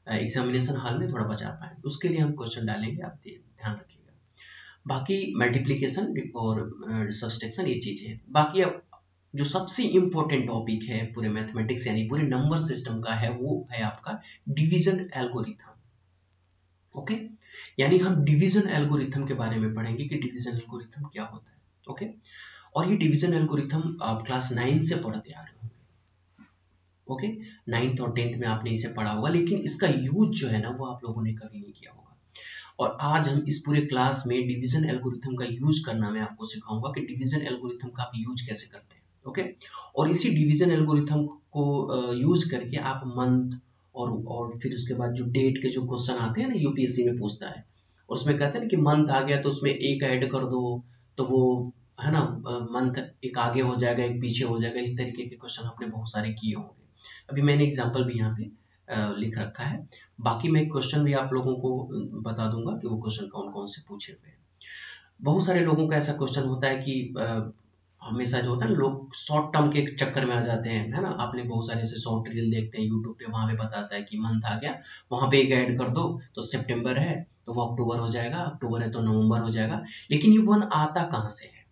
एग्जामिनेशन हॉल में थोड़ा बचा पाए, उसके लिए हम क्वेश्चन डालेंगे, आप ध्यान रखिएगा। बाकी मल्टीप्लिकेशन और सब्सट्रैक्शन ये चीजें हैं। बाकी अब जो सबसे इंपॉर्टेंट टॉपिक है पूरे मैथमेटिक्स यानी पूरे नंबर सिस्टम का है, वो है आपका डिवीजन एल्गोरिथम। ओके, यानी हम डिवीजन एल्गोरिथम के बारे में पढ़ेंगे कि डिवीजन एल्गोरिथम क्या होता है। ओके, और ये डिवीजन एल्गोरिथम आप क्लास 9 से पढ़ते आ रहे होंगे। ओके, 9th और 10th में आपने इसे पढ़ा होगा, लेकिन इसका यूज जो है ना वो आप लोगों ने कभी नहीं किया होगा। और आज हम इस पूरे क्लास में डिवीजन एल्गोरिथम का यूज करना मैं आपको सिखाऊंगा कि डिवीजन एल्गोरिथम का आप यूज कैसे करते हैं। ओके, और इसी डिवीजन एल्गोरिथम को यूज करके आप मंथ और फिर उसके बाद जो डेट के जो क्वेश्चन आते हैं ना, यूपीएससी में पूछता है, और उसमें कहते हैं ना कि मंथ आ गया तो उसमें एक ऐड कर दो, तो वो है ना मंथ एक आगे हो जाएगा एक पीछे हो जाएगा, इस तरीके के क्वेश्चन आपने बहुत सारे किए होंगे। अभी मैंने एग्जाम्पल भी यहाँ पे लिख रखा है। बाकी मैं क्वेश्चन भी आप लोगों को बता दूंगा कि वो क्वेश्चन कौन कौन से पूछे हुए हैं। बहुत सारे लोगों का ऐसा क्वेश्चन होता है कि हमेशा जो होता है ना, लोग शॉर्ट टर्म के चक्कर में आ जाते हैं, है ना। आपने बहुत सारे ऐसे शॉर्ट रील देखते हैं यूट्यूब पे, वहां पे बताता है कि मंथ आ गया, वहां पे एक ऐड कर दो, तो सितंबर है तो वो अक्टूबर हो जाएगा, अक्टूबर है तो नवंबर हो जाएगा। लेकिन ये वन आता कहाँ से है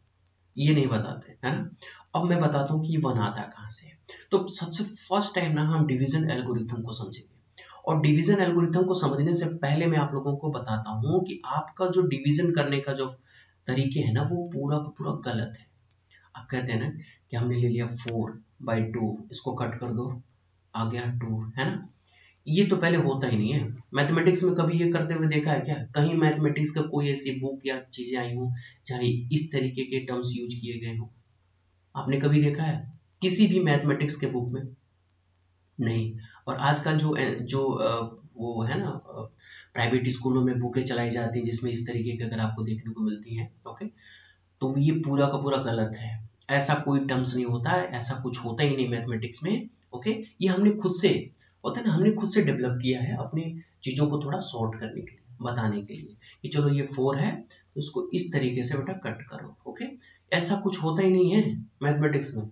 ये नहीं बताते, है ना। अब मैं बताता हूँ कि ये वन आता कहाँ से है। तो सबसे फर्स्ट टाइम ना हम डिवीजन एल्गोरिथम को समझेंगे, और डिवीजन एल्गोरिथम को समझने से पहले मैं आप लोगों को बताता हूँ कि आपका जो डिवीजन करने का जो तरीके है ना वो पूरा का पूरा गलत है। आप कहते हैं ना कि हमने ले लिया 4/2, इसको कट कर दो, आ गया 2, है ना। ये तो पहले होता ही नहीं है। मैथमेटिक्स में कभी ये करते हुए देखा है क्या? कहीं मैथमेटिक्स का कोई ऐसी बुक या चीजें आई हो जहाँ इस तरीके के टर्म्स यूज किए गए हो? आपने कभी देखा है किसी भी मैथमेटिक्स के बुक में? नहीं। और आजकल जो जो वो है ना, प्राइवेट स्कूलों में बुकें चलाई जाती हैं जिसमें इस तरीके की अगर आपको देखने को मिलती हैं, ओके, तो ये पूरा का पूरा गलत है। ऐसा कोई टर्म्स नहीं होता है, ऐसा कुछ होता ही नहीं मैथमेटिक्स में। ओके, ये हमने खुद से होता है ना, हमने खुद से डेवलप किया है अपनी चीजों को थोड़ा शॉर्ट करने के लिए, बताने के लिए कि चलो ये 4 है तो इसको इस तरीके से बेटा कट करो। ओके, ऐसा कुछ होता ही नहीं है मैथमेटिक्स में।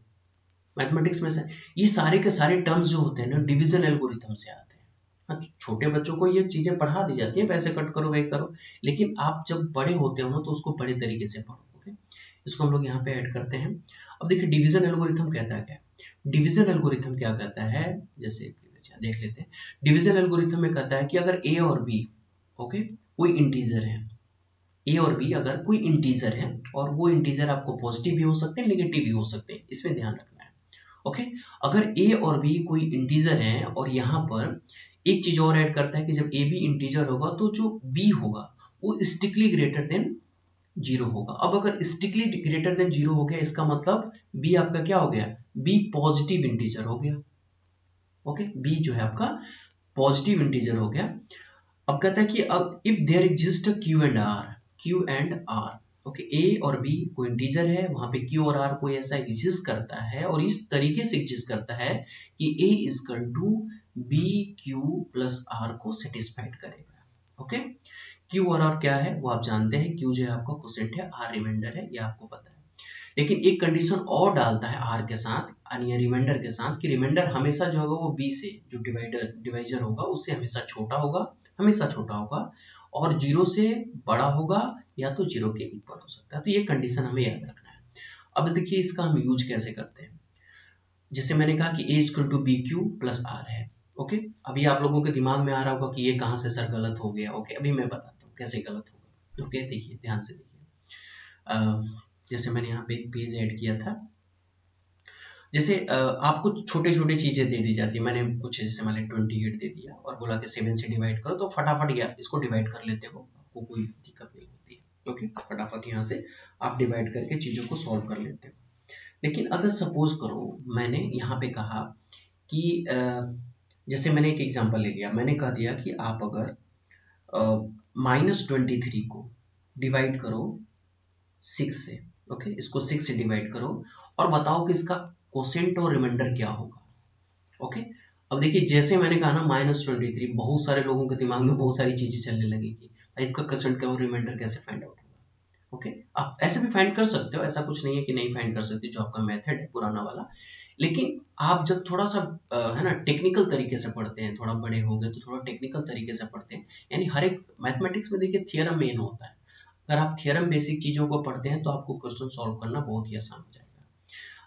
मैथमेटिक्स में से ये सारे के सारे टर्म्स जो होते हैं ना डिवीजन एल्गोरिथम से आते हैं। हाँ, छोटे बच्चों को ये चीजें पढ़ा दी जाती है, पैसे कट करो वे करो, लेकिन आप जब बड़े होते हो ना तो उसको बड़े तरीके से पढ़ो। ओके, इसको हम लोग यहाँ पे ऐड करते हैं। अब देखिए डिवीजन एल्गोरिथम कहता है क्या? डिवीजन एल्गोरिथम क्या कहता है, जैसे देख लेते हैं। डिवीजन एल्गोरिथम में कहता है कि अगर ए और बी, ओके, कोई इंटीजर है, ए और बी अगर कोई इंटीजर है, और वो इंटीजर आपको पॉजिटिव भी हो सकते हैं नेगेटिव भी हो सकते हैं, इसमें ध्यान रखना है। ओके, अगर ए और बी कोई इंटीजर है और यहाँ पर एक चीज और ऐड करता है कि जब ए बी इंटीजर होगा तो जो बी होगा वो स्ट्रिक्टली ग्रेटर देन 0 होगा। अब अगर स्ट्रिक्टली ग्रेटर देन 0 हो गया इसका मतलब बी आपका क्या हो गया? बी पॉजिटिव इंटीजर हो गया। ओके, बी जो है आपका पॉजिटिव इंटीजर हो गया। अब कहता है कि अब if there exist Q and R, okay, A और बी कोई इंटीजर है, वहां पे क्यू और आर कोई ऐसा एग्जिस्ट करता है और इस तरीके से एग्जिस्ट करता है कि A equal to B Q plus R को सेटिस्फाइड करेगा। ओके, क्यू और आर क्या है वो आप जानते हैं, क्यू जो है आपका क्वोशिएंट है, आर रिमाइंडर है, ये आपको पता है। लेकिन एक कंडीशन और डालता है आर के साथ यानी रिमाइंडर के साथ कि रिमाइंडर हमेशा जो होगा वो बी से जो डिवाइजर होगा उससे हमेशा छोटा होगा, हमेशा छोटा होगा, और 0 से बड़ा होगा या तो 0 के इक्वल हो सकता है। तो ये कंडीशन हमें याद रखना है। अब देखिए इसका हम यूज कैसे करते हैं। जैसे मैंने कहा कि A equal to B Q plus R है। ओके, अभी आप लोगों के दिमाग में आ रहा होगा कि ये कहाँ से सर गलत हो गया। ओके, अभी मैं बताता हूँ कैसे गलत होगा। ओके, देखिए ध्यान से देखिए। जैसे मैंने यहाँ पे एक पेज ऐड किया था, जैसे आपको छोटे छोटे चीजें दे दी जाती है। मैंने कुछ जैसे मैंने 28 दे दिया और बोला कि 7 से डिवाइड करो, तो फटाफट या इसको डिवाइड कर लेते हो, आपको कोई दिक्कत नहीं होती है। ओके, फटाफट यहाँ से आप डिवाइड करके चीजों को सॉल्व कर लेते हो। लेकिन अगर सपोज करो मैंने यहाँ पे कहा कि जैसे मैंने एक एग्जांपल ले लिया, मैंने कह दिया कि आप अगर -23 को डिवाइड करो 6 से, ओके, इसको 6 से डिवाइड करो और बताओ कि इसका कोसेंट और रिमाइंडर क्या होगा। ओके, अब देखिए जैसे मैंने कहा ना -23, बहुत सारे लोगों के दिमाग में बहुत सारी चीजें चलने लगेगी, इसका कोसेंट क्या और रिमाइंडर कैसे फाइंड आउट होगा। ओके, आप ऐसे भी फाइंड कर सकते हो, ऐसा कुछ नहीं है कि नहीं फाइंड कर सकते, जो आपका मेथड है पुराना वाला। लेकिन आप जब थोड़ा सा है ना टेक्निकल तरीके से पढ़ते हैं, थोड़ा बड़े हो गए तो थोड़ा टेक्निकल तरीके से पढ़ते हैं, यानी हर एक मैथमेटिक्स में देखिए थियरम मेन होता है। अगर आप थियरम बेसिक चीजों को पढ़ते हैं तो आपको क्वेश्चन सॉल्व करना बहुत ही आसान हो जाएगा।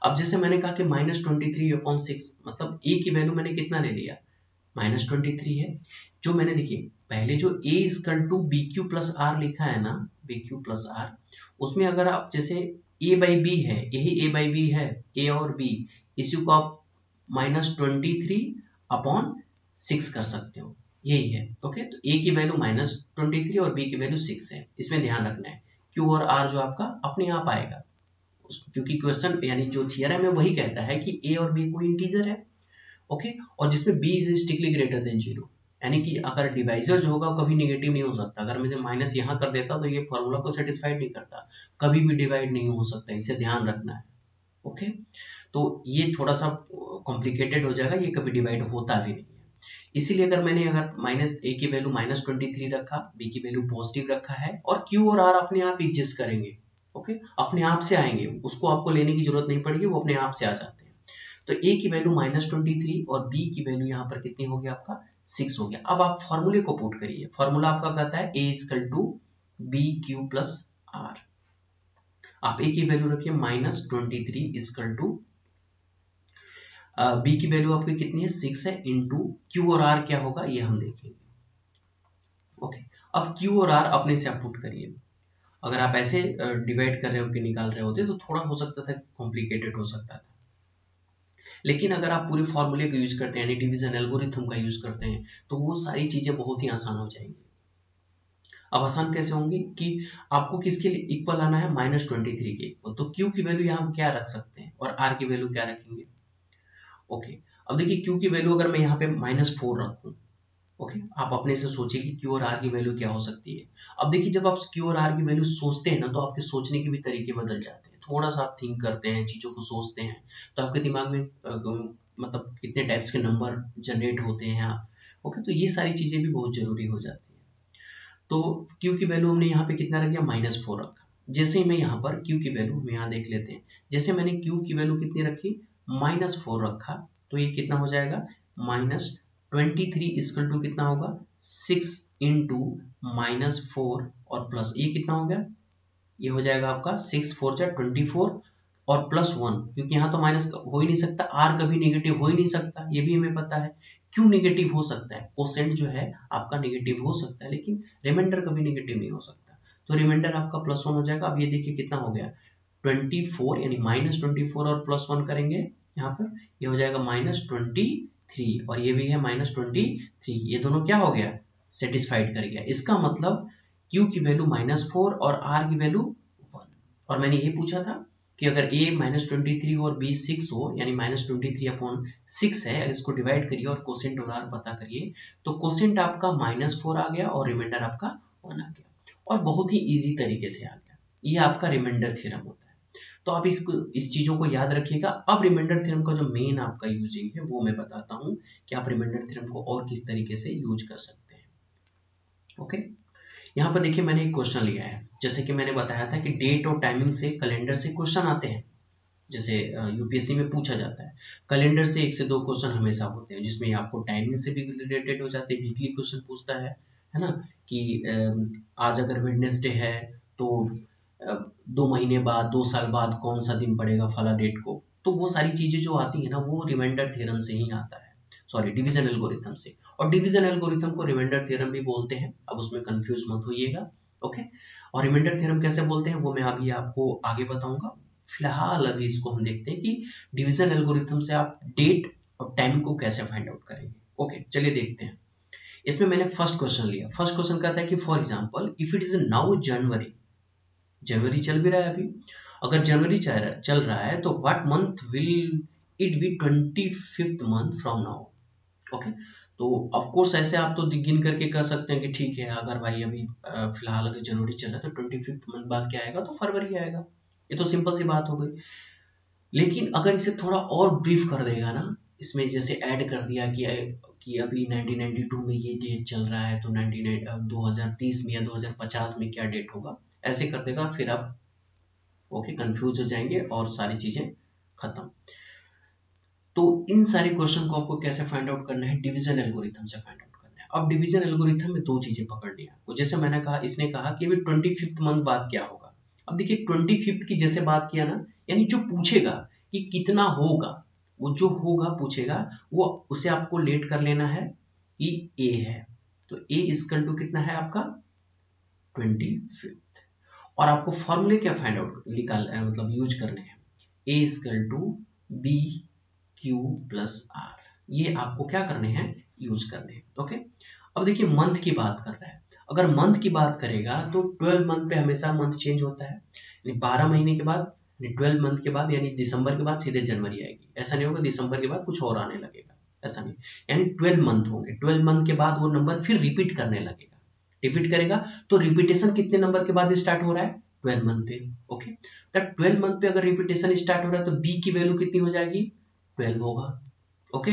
अब जैसे मैंने कहा कि -23/6, मतलब ए की वैल्यू मैंने कितना ले लिया, -23 है। जो मैंने देखिए पहले जो a equal to B Q plus R लिखा है ना, बी क्यू प्लस आर, उसमें अगर आप जैसे a बाई बी है, यही a बाई बी है, a और b, इसी को आप -23/6 कर सकते हो, यही है। ओके, तो a की वैल्यू -23 और b की वैल्यू 6 है, इसमें ध्यान रखना है। q और r जो आपका अपने आप आएगा, क्योंकि क्वेश्चन यानी जो थियरम है वही कहता है कि a और b कोई इंटीजर है। ओके, और जिसमें b is strictly greater than 0, यानी कि अगर डिवाइजर जो होगा कभी नेगेटिव नहीं हो सकता। अगर मैं माइनस यहाँ कर देता तो ये फॉर्मूला को सेटिस्फाइड नहीं करता, कभी भी डिवाइड नहीं हो सकता, इसे ध्यान रखना है। ओके, तो ये थोड़ा सा कॉम्प्लिकेटेड हो जाएगा, ये कभी डिवाइड होता भी नहीं है। इसीलिए अगर माइनस a की वैल्यू -23 रखा, b की वैल्यू पॉजिटिव रखा है, और q और r अपने आप एग्जिस्ट करेंगे। ओके, अपने आप से आएंगे, उसको आपको लेने की जरूरत नहीं पड़ेगी, वो अपने आप से आ जाते हैं। तो a की वैल्यू -23 और b की वैल्यू यहाँ पर कितनी होगी आपका 6 हो गया। अब आप फॉर्मूले को पुट करिए, फॉर्मूला आपका कहता है a equal to B Q plus R. आप a की वैल्यू रखिए -23 इक्वल टू b की वैल्यू आपकी कितनी है 6 है, इंटू q और r क्या होगा ये हम देखेंगे। ओके, अब q और r अपने से आप पुट करिए। अगर आप ऐसे डिवाइड कर रहे हो कि निकाल रहे होते तो थोड़ा हो सकता था, कॉम्प्लिकेटेड हो सकता था, लेकिन अगर आप पूरे फॉर्मूले का यूज करते हैं, यानी डिवीजन एल्गोरिथम का यूज करते हैं, तो वो सारी चीजें बहुत ही आसान हो जाएंगी। अब आसान कैसे होंगी कि आपको किसके लिए इक्वल आना है, -23 के इक्वल, तो q की वैल्यू यहाँ क्या रख सकते हैं और r की वैल्यू क्या रखेंगे। ओके, अब देखिए q की वैल्यू अगर मैं यहाँ पे -4 रखूं, ओके, आप अपने से सोचिए कि q और r की वैल्यू क्या हो सकती है। अब देखिए जब आप q और r की वैल्यू सोचते हैं ना, तो आपके सोचने के भी तरीके बदल जाते हैं, थोड़ा सा आप थिंक करते हैं, चीजों को सोचते हैं, तो आपके दिमाग में मतलब कितने टाइप्स के नंबर जनरेट होते हैं आप। ओके, तो ये सारी चीजें भी बहुत जरूरी हो जाती है। तो q की वैल्यू हमने यहाँ पे कितना रख दिया, -4 रखा। जैसे ही मैं यहाँ पर q की वैल्यू हम यहाँ देख लेते हैं, जैसे मैंने q की वैल्यू कितनी रखी, -4 रखा, तो ये कितना हो जाएगा, -23 इक्वल टू कितना होगा 6 इंटू -4 और प्लस ये कितना हो गया, ये हो जाएगा आपका 6 4 जा 24 और +1, क्योंकि यहाँ तो माइनस हो ही नहीं सकता, r कभी नेगेटिव हो ही नहीं सकता, ये भी हमें पता है। क्यों नेगेटिव हो सकता है, कोसेंट जो है आपका नेगेटिव हो सकता है, लेकिन रिमाइंडर कभी नेगेटिव नहीं हो सकता, तो रिमाइंडर आपका +1 हो जाएगा। अब ये देखिए कितना हो गया 24, यानी -24 और +1 करेंगे यहाँ पर, ये हो जाएगा -23, और ये भी है -23, ये दोनों क्या हो गया, सेटिस्फाइड कर गया। इसका मतलब q की वैल्यू -4 और r की वैल्यू 1। और मैंने ये पूछा था कि अगर a -23 और b 6 हो, यानी -23/6 है, इसको डिवाइड करिए और कोसेंट और r पता करिए, तो कोसेंट आपका -4 आ गया और रिमाइंडर आपका 1 आ गया, और बहुत ही इजी तरीके से आ गया। ये आपका रिमाइंडर थ्योरम होता है। तो आप इस चीजों को याद रखिएगा। अब रिमाइंडर थ्योरम का जो मेन आपका यूजिंग है वो मैं बताता हूँ कि आप रिमाइंडर थ्योरम को और किस तरीके से यूज कर सकते हैं। ओके, यहाँ पर देखिए मैंने एक क्वेश्चन लिया है, जैसे कि मैंने बताया था कि डेट और टाइमिंग से कैलेंडर से क्वेश्चन आते हैं, जैसे यूपीएससी में पूछा जाता है। कैलेंडर से 1 से 2 क्वेश्चन हमेशा होते हैं, जिसमें आपको टाइमिंग से भी रिलेटेड हो जाते हैं, वीकली क्वेश्चन पूछता है ना, कि आज अगर वेडनेसडे है तो 2 महीने बाद, 2 साल बाद कौन सा दिन पड़ेगा फला डेट को, तो वो सारी चीजें जो आती है ना, वो रिमाइंडर थ्योरम से ही आता है, सॉरी डिवीजन एल्गोरिथम से। और डिवीजन एल्गोरिथम को रिमाइंडर थ्योरम भी बोलते हैं, अब उसमें कंफ्यूज मत होइएगा। ओके, और रिमाइंडर थ्योरम कैसे बोलते हैं वो मैं अभी आपको आगे बताऊंगा। फिलहाल अभी इसको हम देखते हैं कि डिवीजन एल्गोरिथम से आप डेट और टाइम को कैसे फाइंड आउट करेंगे। ओके, चलिए देखते हैं। इसमें मैंने फर्स्ट क्वेश्चन लिया। फर्स्ट क्वेश्चन कहता है कि for example if it is now January, जनवरी चल भी रहा है अभी, अगर जनवरी चल रहा है तो what month will it be 25th month from now. Okay, तो ऑफ कोर्स ऐसे आप तो गिन करके कह सकते हैं कि ठीक है, अगर भाई अभी फिलहाल अगर जनवरी चल रहा है तो 25th मंथ बाद क्या आएगा, तो फरवरी आएगा। ये तो सिंपल सी बात हो गई। लेकिन अगर इसे थोड़ा और ब्रीफ कर देगा ना, इसमें जैसे ऐड कर दिया कि अभी 1992 में ये डेट चल रहा है, तो 2030 में या 2050 में क्या डेट होगा, ऐसे कर देगा, फिर आप ओके कंफ्यूज हो जाएंगे और सारी चीजें खत्म। तो इन सारे क्वेश्चन को आपको कैसे फाइंड आउट करना है, डिवीजन एल्गोरिथम से फाइंड आउट करना है। अब डिवीजन एल्गोरिथम में दो चीजें पकड़नी है आपको। जैसे मैंने कहा, इसने कहा कि 25th मंथ बाद क्या होगा। अब देखिए 25th की जैसे बात किया ना, यानी जो पूछेगा कि कितना होगा, वो जो होगा पूछेगा, वो उसे आपको लेट कर लेना है कि ए है, तो ए इक्वल टू कितना है आपका 25th। और आपको फॉर्मूले क्या फाइंड आउट मतलब यूज करने हैं, A equal to B Q plus R, ये आपको क्या करने हैं, यूज करने हैं। ओके, अब देखिए मंथ की बात कर रहा है। अगर मंथ की बात करेगा तो 12 मंथ पे हमेशा मंथ चेंज होता है, यानी 12 महीने के बाद, 12 मंथ के बाद, यानी दिसंबर के बाद सीधे जनवरी आएगी। ऐसा नहीं होगा दिसंबर के बाद कुछ और आने लगेगा, ऐसा नहीं। यानी 12 मंथ होंगे, 12 मंथ के बाद वो नंबर फिर रिपीट करने लगेगा, रिपीट करेगा। तो रिपीटेशन कितने नंबर के बाद स्टार्ट हो रहा है, 12 मंथ पे। ओके, तो 12 मंथ पे अगर रिपीटेशन स्टार्ट हो रहा है तो बी की वैल्यू कितनी हो जाएगी, 12 होगा। ओके,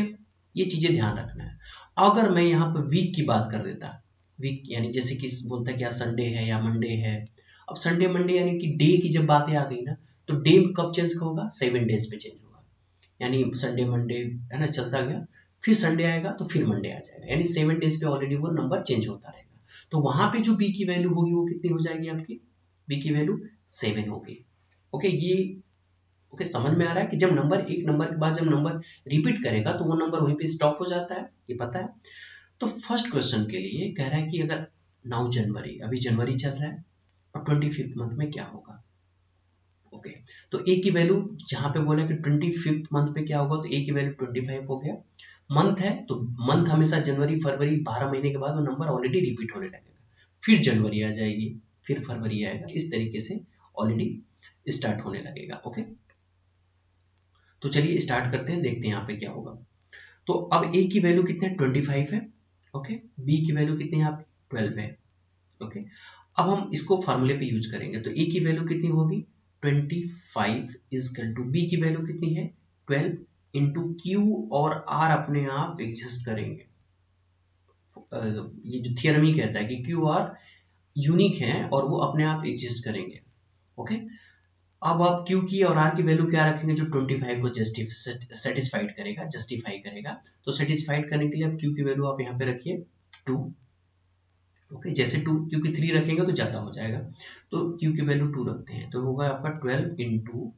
ये चीजें ध्यान रखना है। अगर मैं यहाँ पर वीक की बात कर देता, वीक यानी जैसे कि बोलता है कि आज संडे है या मंडे है। अब संडे मंडे यानी कि डे की जब बातें आ गई ना, तो डे कब चेंज होगा, 7 डेज पे चेंज होगा। यानी संडे मंडे है ना, चलता गया, फिर संडे आएगा तो फिर मंडे आ जाएगा, यानी 7 डेज पे ऑलरेडी वो नंबर चेंज होता रहेगा। तो वहां पे जो बी की वैल्यू होगी वो कितनी हो जाएगी आपकी, बी की वैल्यू 7 होगी। ओके, ये ओके समझ में आ रहा है कि जब नंबर एक नंबर के बाद जब नंबर रिपीट करेगा तो वो नंबर वहीं पे स्टॉप हो जाता है, ये पता है। तो फर्स्ट क्वेश्चन के लिए कह रहा है कि अगर 9 जनवरी, अभी जनवरी चल रहा है, और 25th मंथ में क्या होगा। ओके, तो ए की वैल्यू जहां पे बोला कि 25th मंथ पे क्या होगा, तो ए की वैल्यू 25 हो गया। मंथ है तो मंथ हमेशा जनवरी फरवरी, 12 महीने के बाद वो नंबर ऑलरेडी रिपीट होने लगेगा, फिर जनवरी आ जाएगी, फिर फरवरी आएगा, इस तरीके से ऑलरेडी स्टार्ट होने लगेगा। ओके, तो चलिए स्टार्ट करते हैं, देखते हैं यहाँ पे क्या होगा। तो अब ए की वैल्यू कितने 25 है। ओके, बी की वैल्यू कितनी है आपकी 12 है। ओके, अब हम इसको फार्मूले पे यूज करेंगे, तो ए की वैल्यू कितनी होगी 25 इजकल टू बी की वैल्यू कितनी है 12 इंटू क्यू और आर अपने आप एग्जिस्ट करेंगे। ये जो थियरम ही कहता है कि क्यू आर यूनिक है और वो अपने आप एग्जिस्ट करेंगे। ओके, अब आप Q की और R की वैल्यू क्या रखेंगे, जो 25 को सेटिस्फाइड करेगा, जस्टिफाई करेगा। तो सेटिस्फाइड करने के लिए आप Q की वैल्यू आप यहाँ पे रखिए 2। ओके, जैसे 2 क्योंकि 3 रखेंगे तो ज्यादा हो जाएगा, तो Q की वैल्यू 2 रखते हैं, तो होगा आपका 12 इंटू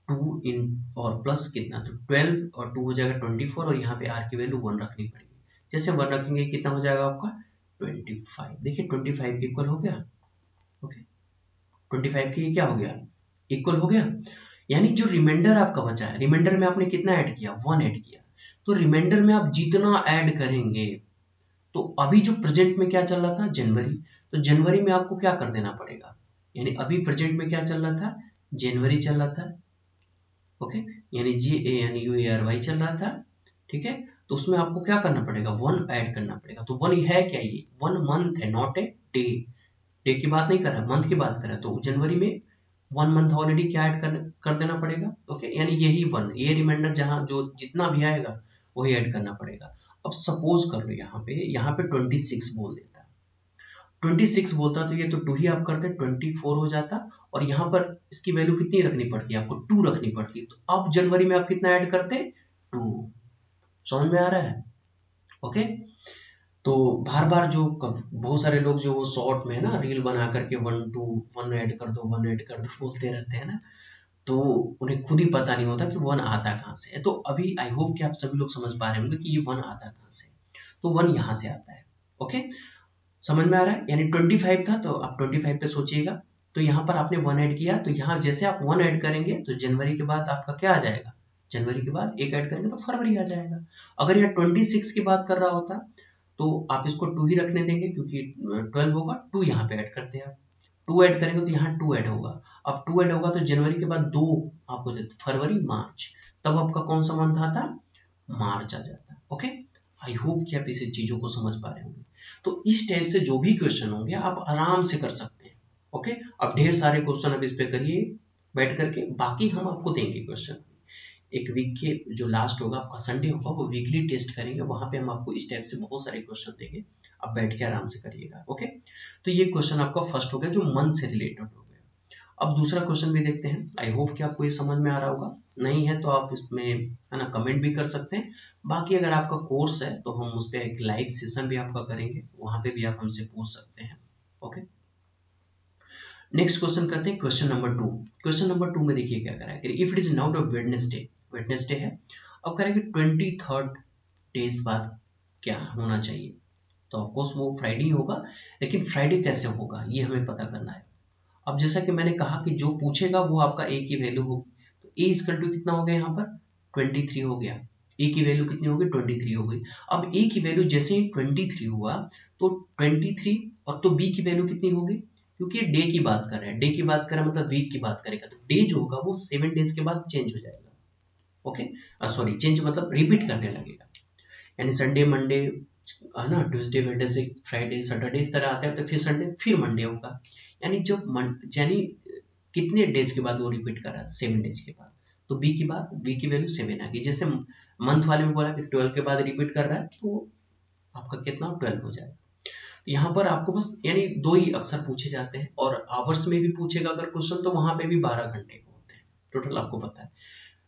2 इन और प्लस कितना, तो 12 और 2 हो जाएगा 24, और यहाँ पे R की वैल्यू 1 रखनी पड़ेगी। जैसे 1 रखेंगे कितना हो जाएगा आपका 25। देखिए 25 के इक्वल हो गया। ओके, 25 के क्या हो गया, इक्वल हो गया। यानी जो रिमाइंडर आपका बचा है, रिमाइंडर में आपने कितना ऐड किया 1 ऐड किया, तो रिमाइंडर में आप जितना ऐड करेंगे, तो अभी जो प्रेजेंट में क्या चल रहा था जनवरी, तो जनवरी में आपको क्या कर देना पड़ेगा, यानी अभी प्रेजेंट में क्या चल रहा था, जनवरी चल रहा था। ओके, यानी JANUARY चल रहा था, ठीक है। तो उसमें आपको क्या करना पड़ेगा 1 ऐड करना पड़ेगा। तो 1 है क्या, ये 1 मंथ है, नॉट ए डे। डे की बात नहीं कर रहा, मंथ की बात कर रहा है। तो जनवरी में 1 मंथ ऑलरेडी क्या ऐड कर देना पड़ेगा। ओके, यानी यही 1, ये रिमाइंडर जहां जो जितना भी आएगा वही ऐड करना पड़ेगा। अब सपोज कर लो यहाँ पे 26 बोल देता, 26 बोलता तो ये तो 2 ही आप करते 24 हो जाता, और यहाँ पर इसकी वैल्यू कितनी रखनी पड़ती है आपको 2 रखनी पड़ती। तो अब जनवरी में आप कितना ऐड करते 2। समझ में आ रहा है। ओके, तो बार बार जो बहुत सारे लोग जो वो शॉर्ट में ना रील बना करके 1 ऐड कर दो 1 ऐड कर दो बोलते रहते हैं ना, तो उन्हें खुद ही पता नहीं होता कि 1 आता कहाँ से है। तो अभी आई होप कि आप सभी लोग समझ पा रहे होंगे कि ये 1 आता कहाँ से, तो 1 यहाँ से आता है। ओके, समझ में आ रहा है। यानी 25 था तो आप 25 पे सोचिएगा, तो यहाँ पर आपने 1 ऐड किया, तो यहाँ जैसे आप 1 ऐड करेंगे तो जनवरी के बाद आपका क्या आ जाएगा, जनवरी के बाद 1 ऐड करेंगे तो फरवरी आ जाएगा। अगर यहाँ 26 की बात कर रहा होता तो आप इसको 2 ही रखने देंगे, क्योंकि 12 होगा, 2 यहाँ पे ऐड करते हैं आप, 2 ऐड करेंगे तो यहाँ 2 ऐड होगा। अब 2 ऐड होगा तो जनवरी के बाद 2 आपको देते फरवरी मार्च, तब आपका कौन सा मंथ आता, मार्च आ जाता। ओके, आई होप कि आप इस चीजों को समझ पा रहे होंगे। तो इस टाइप से जो भी क्वेश्चन होंगे आप आराम से कर सकते हैं। ओके, अब ढेर सारे क्वेश्चन अब इस पे करिए बैठ करके, बाकी हम आपको देंगे क्वेश्चन। एक वीक के जो लास्ट होगा आपका संडे होगा, वो वीकली टेस्ट करेंगे, वहां पे हम आपको इस टाइप से बहुत सारे क्वेश्चन देंगे, आप बैठ के आराम से करिएगा। ओके, तो ये क्वेश्चन आपका फर्स्ट हो गया जो मंथ से रिलेटेड हो गया। अब दूसरा क्वेश्चन भी देखते हैं। आई होप कि आपको ये समझ में आ रहा होगा, नहीं है तो आप इसमें है ना कमेंट भी कर सकते हैं। बाकी अगर आपका कोर्स है तो हम उस पर एक लाइव सेशन भी आपका करेंगे, वहां पे भी आप हमसे पूछ सकते हैं। ओके, नेक्स्ट क्वेश्चन करते हैं, क्वेश्चन नंबर 2। क्वेश्चन नंबर 2 में देखिए क्या करा है, if it is now Wednesday, Wednesday है, अब करेंगे 23rd डेज बाद क्या होना चाहिए, तो ऑफकोर्स वो फ्राइडे होगा, लेकिन फ्राइडे कैसे होगा ये हमें पता करना है। अब जैसा कि मैंने कहा कि जो पूछेगा वो आपका ए की वैल्यू होगी, तो ए इक्वल टू कितना हो गया यहाँ पर 23 हो गया, ए की वैल्यू कितनी होगी 23 हो गई। अब ए की वैल्यू जैसे ही 23 हुआ तो 23 और तो बी की वैल्यू कितनी होगी, क्योंकि डे की बात कर रहे हैं, डे की बात कर रहे हैं मतलब वीक की बात करेगा, तो डे जो होगा वो 7 डेज के बाद चेंज हो जाएगा। ओके, सॉरी चेंज मतलब रिपीट करने लगेगा, यानी संडे मंडे है ना, ट्यूसडे वेडनेसडे फ्राइडे सैटरडे इस तरह आता है, तो फिर संडे फिर मंडे होगा, यानी जब यानी कितने डेज के बाद वो रिपीट कर रहा है 7 डेज के बाद, तो बी की बात बी की वैल्यू 7 आ गई। जैसे मंथ वाले में बोला कि 12 के बाद रिपीट कर रहा है तो आपका कितना 12 हो जाएगा। यहाँ पर आपको बस यानी दो ही अक्सर पूछे जाते हैं, और आवर्स में भी पूछेगा अगर क्वेश्चन तो वहां पे भी 12 घंटे के होते हैं टोटल, आपको पता है।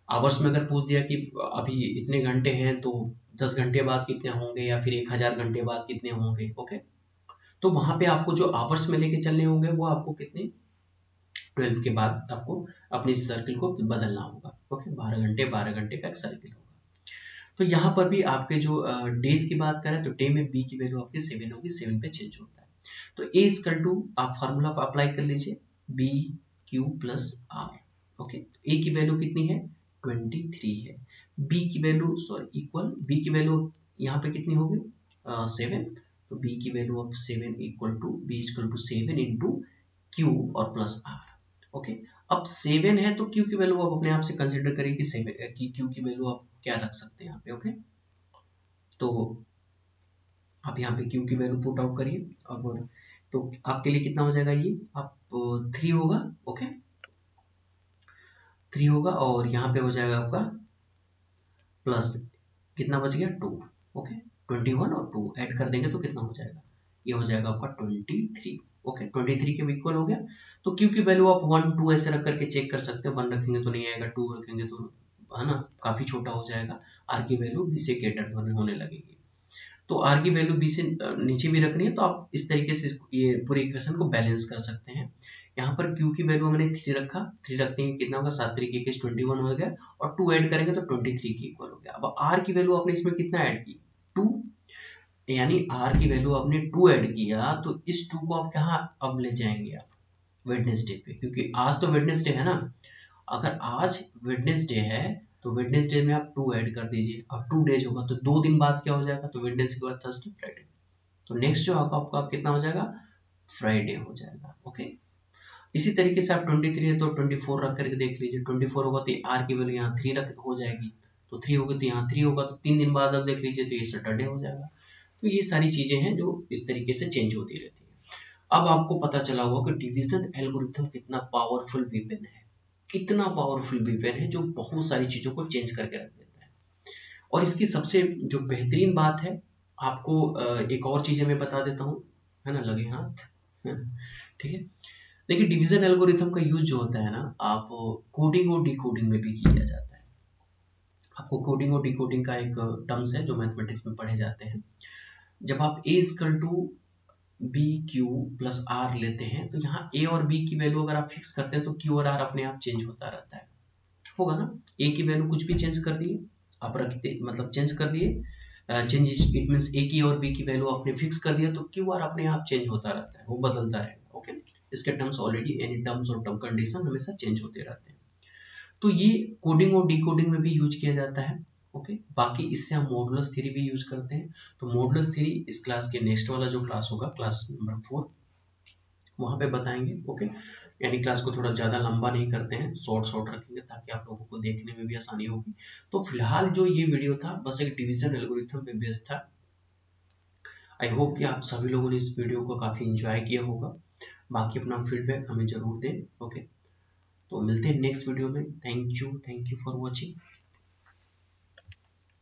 आवर्स में अगर पूछ दिया कि अभी इतने घंटे हैं तो 10 घंटे बाद कितने होंगे, या फिर 1000 घंटे बाद कितने होंगे, ओके, तो वहां पे आपको जो आवर्स में लेके चलने होंगे वो आपको कितने 12 के बाद आपको अपनी सर्किल को बदलना होगा। ओके, 12 घंटे का एक सर्किल होगा। तो यहाँ पर भी आपके जो डेज की बात करें तो डे में बी की वैल्यू आपकी 7 होगी, 7 पे चेंज होता है। तो ए इक्वल टू आप फार्मूला अप्लाई कर लीजिए, B Q plus R. Okay, A की वैल्यू कितनी है 23 है, बी की वैल्यू सॉरी इक्वल बी की वैल्यू यहाँ पे कितनी होगी 7, तो बी की value of 7 equal to B equal to 7 into Q और प्लस आर। ओके, अब 7 है तो क्यू की वैल्यू आप अपने आप से कंसिडर करिए कि 7 है, कि क्यू की वैल्यू आप क्या रख सकते हैं यहाँ पे। ओके, तो आप यहाँ पे क्यू की वैल्यू पुट आउट करिए, और तो आपके लिए कितना हो जाएगा, ये आप 3 होगा। ओके, 3 होगा, और यहाँ पे हो जाएगा आपका प्लस कितना बच गया 2। ओके, 21 और 2 ऐड कर देंगे तो कितना हो जाएगा, ये हो जाएगा आपका 23। ओके, 23 के इक्वल हो गया। तो क्यू की वैल्यू आप 1 2 ऐसे रख करके चेक कर सकते हैं, 1 रखेंगे तो नहीं आएगा, 2 रखेंगे तो है ना काफी छोटा हो जाएगा, आर की वैल्यू बी से ग्रेटर होने लगेगी। तो आर की वैल्यू बी से नीचे भी रखनी है तो आप इस तरीके से ये पूरे इक्वेशन को बैलेंस कर सकते हैं। यहाँ पर क्यू की वैल्यू मैंने 3 रखा, 3 रखते हैं कितना होगा 7 3 के 21 हो गया, और 2 ऐड करेंगे तो 23 की इक्वल हो गया। अब आर की वैल्यू आपने इसमें कितना ऐड की 2, यानी आर की वैल्यू आपने 2 ऐड किया, तो इस 2 को आप कहाँ अब ले जाएंगे आप वेडनेसडे पे, क्योंकि आज तो वेडनेसडे है ना, अगर आज वेडनेसडे है तो वेडनेसडे में आप 2 ऐड कर दीजिए, अब 2 डेज होगा तो 2 दिन बाद क्या हो जाएगा, तो वेडनेसडे के बाद थर्सडे फ्राइडे, तो नेक्स्ट जो आपका कितना हो जाएगा फ्राइडे हो जाएगा। ओके, इसी तरीके से आप 23 है तो 24 रख करके देख लीजिए, 24 होगा तो आर की वैल्यू यहाँ 3 रख हो जाएगी, तो 3 होगी तो यहाँ 3 होगा, तो 3 दिन बाद आप देख लीजिए तो ये सैटरडे हो जाएगा। तो ये सारी चीजें हैं जो इस तरीके से चेंज होती रहती है। अब आपको पता चला होगा कि डिवीजन एल्गोरिथम कितना पावरफुल वेपन है, कितना पावरफुल वेपन है जो बहुत सारी चीजों को चेंज करके रख देता है। और इसकी सबसे जो बेहतरीन बात है, आपको एक और चीजें मैं बता देता हूँ, है ना, लगे हाथ ठीक है। देखिए डिवीजन एल्गोरिथम का यूज जो होता है ना, आप कोडिंग और डिकोडिंग में भी किया जाता है। आपको कोडिंग और डिकोडिंग का एक टर्म्स है जो मैथमेटिक्स में पढ़े जाते हैं। जब आप a equal to B Q plus R लेते हैं, तो यहाँ a और b की वैल्यू अगर आप फिक्स करते हैं तो q और r अपने आप चेंज होता रहता है, होगा ना। a की वैल्यू कुछ भी चेंज कर दिए आप रखते, मतलब चेंज कर दिए, चेंज इट मींस a की और b की वैल्यू आपने फिक्स कर दिया तो q और अपने आप चेंज होता रहता है, वो बदलता रहेगा। ओके, इसके टर्म्स ऑलरेडी एनी टर्म्स और टर्म कंडीशन हमेशा चेंज होते रहते हैं। तो ये कोडिंग और डिकोडिंग में भी यूज किया जाता है। ओके, बाकी इससे हम मॉडुलस थ्योरी भी यूज करते हैं। तो मॉडुलस थ्योरी इस क्लास के नेक्स्ट वाला जो क्लास होगा, क्लास नंबर 4, वहां पे बताएंगे। ओके, यानी क्लास को थोड़ा ज्यादा लंबा नहीं करते हैं, शॉर्ट रखेंगे ताकि आप लोगों को देखने में भी आसानी होगी। तो फिलहाल जो ये वीडियो था बस एक डिवीजन एल्गोरिथम पे बेस्ड था। आई होप कि आप सभी लोगों ने इस वीडियो को काफी एंजॉय किया होगा। बाकी अपना फीडबैक हमें जरूर दें। ओके, तो मिलते हैं नेक्स्ट वीडियो में। Thank you for watching.